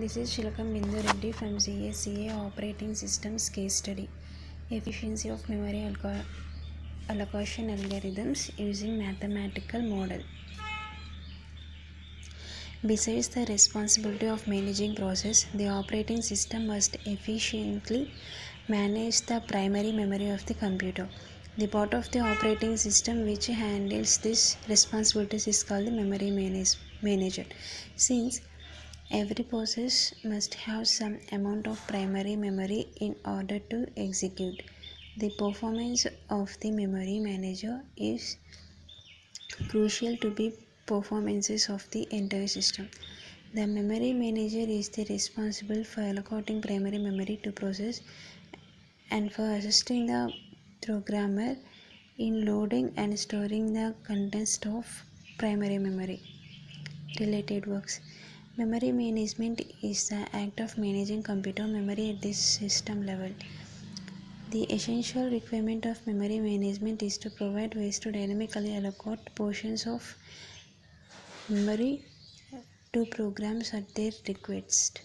This is Shilakam Bindu Reddy from CSCA Operating Systems Case Study. Efficiency of Memory Allocation Algorithms using Mathematical Model. Besides the responsibility of managing process, the operating system must efficiently manage the primary memory of the computer. The part of the operating system which handles this responsibilities is called the memory manager. Since every process must have some amount of primary memory in order to execute, the performance of the memory manager is crucial to the performances of the entire system. The memory manager is responsible for allocating primary memory to process and for assisting the programmer in loading and storing the contents of primary memory. Related works. Memory management is the act of managing computer memory at this system level. The essential requirement of memory management is to provide ways to dynamically allocate portions of memory to programs at their request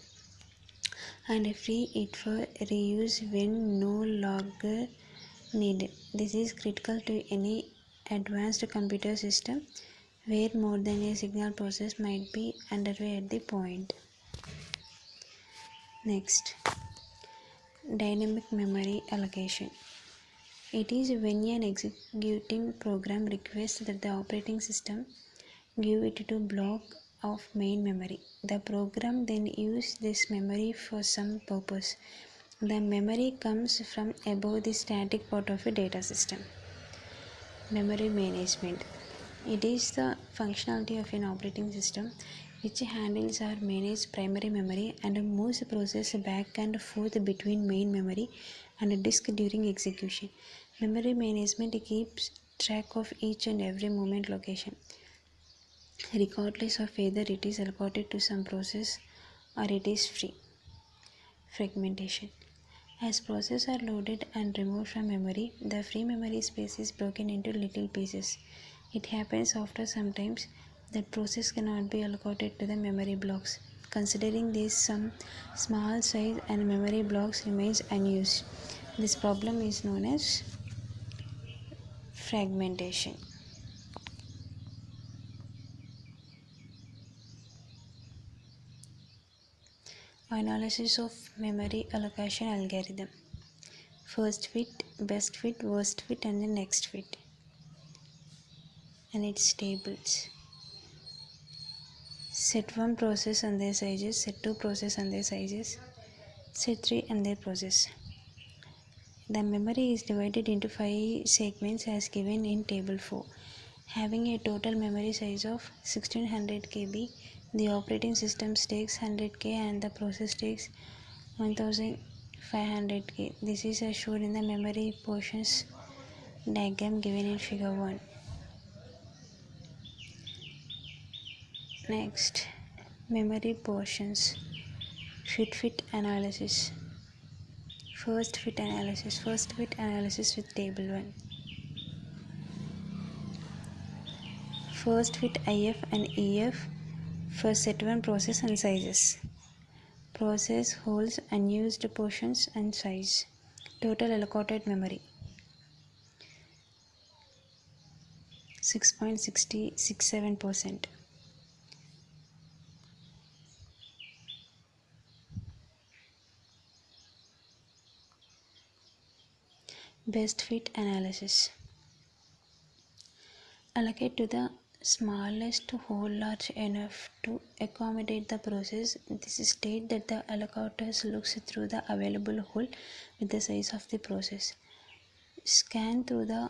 and free it for reuse when no longer needed. This is critical to any advanced computer system where more than a signal process might be underway at the point. Next, dynamic memory allocation. It is when an executing program requests that the operating system give it to block of main memory. The program then uses this memory for some purpose. The memory comes from above the static part of a data system. Memory management. It is the functionality of an operating system which handles or manages primary memory and moves the process back and forth between main memory and disk during execution. Memory management keeps track of each and every moment location, regardless of whether it is allocated to some process or it is free. Fragmentation. As processes are loaded and removed from memory, the free memory space is broken into little pieces. It happens after sometimes that process cannot be allocated to the memory blocks. Considering this, some small size and memory blocks remains unused. This problem is known as fragmentation. Analysis of memory allocation algorithm. First fit, best fit, worst fit, and the next fit. And its tables. Set 1 process and their sizes, set 2 process and their sizes, set 3 and their process. The memory is divided into 5 segments as given in table 4. Having a total memory size of 1600 KB, the operating system takes 100K and the process takes 1500K. This is shown in the memory portions diagram given in figure 1. Next, memory portions. Fit analysis. First fit analysis with table 1. First fit IF and EF for set 1 process and sizes. Process holds unused portions and size. Total allocated memory 6.67%. Best fit analysis. Allocate to the smallest hole large enough to accommodate the process. This state that the allocators looks through the available hole with the size of the process. Scan through the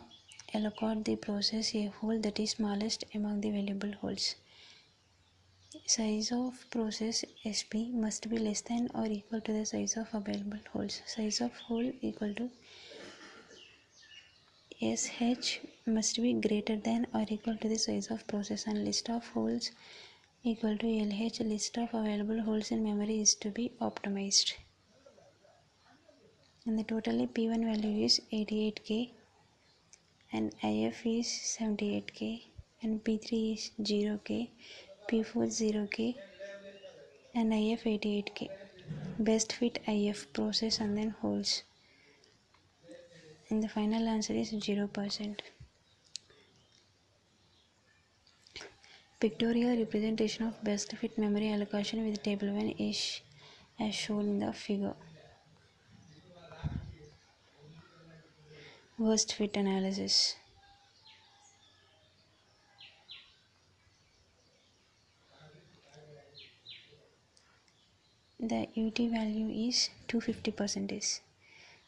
allocate the process a hole that is smallest among the available holes. Size of process SP must be less than or equal to the size of available holes. Size of hole equal to SH must be greater than or equal to the size of process, and list of holes equal to LH. List of available holes in memory is to be optimized. And the totally P1 value is 88K and IF is 78K and P3 is 0K, P4 0K and IF 88K. Best fit IF process and then holds. And the final answer is 0%. Pictorial representation of best fit memory allocation with table 1 is as shown in the figure. Worst fit analysis. The UT value is 250%.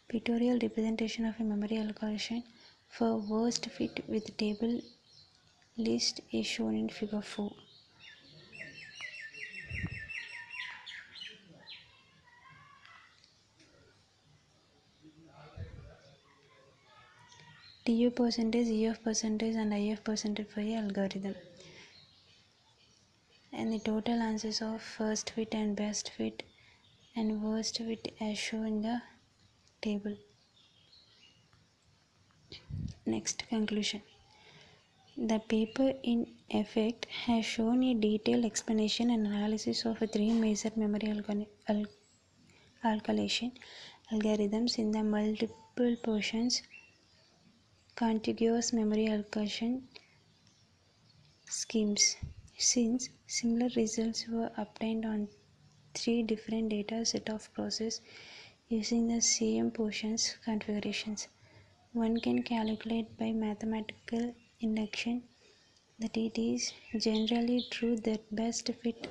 Pictorial representation of a memory allocation for worst fit with table list is shown in figure 4. TU percentage, EF percentage and IF percentage for a algorithm. And the total answers of first fit and best fit and worst fit as shown in the table. Next, conclusion. The paper in effect has shown a detailed explanation and analysis of three major memory allocation algorithms in the multiple portions contiguous memory allocation schemes. Since similar results were obtained on three different data set of process using the same portions configurations, one can calculate by mathematical induction that it is generally true that best fit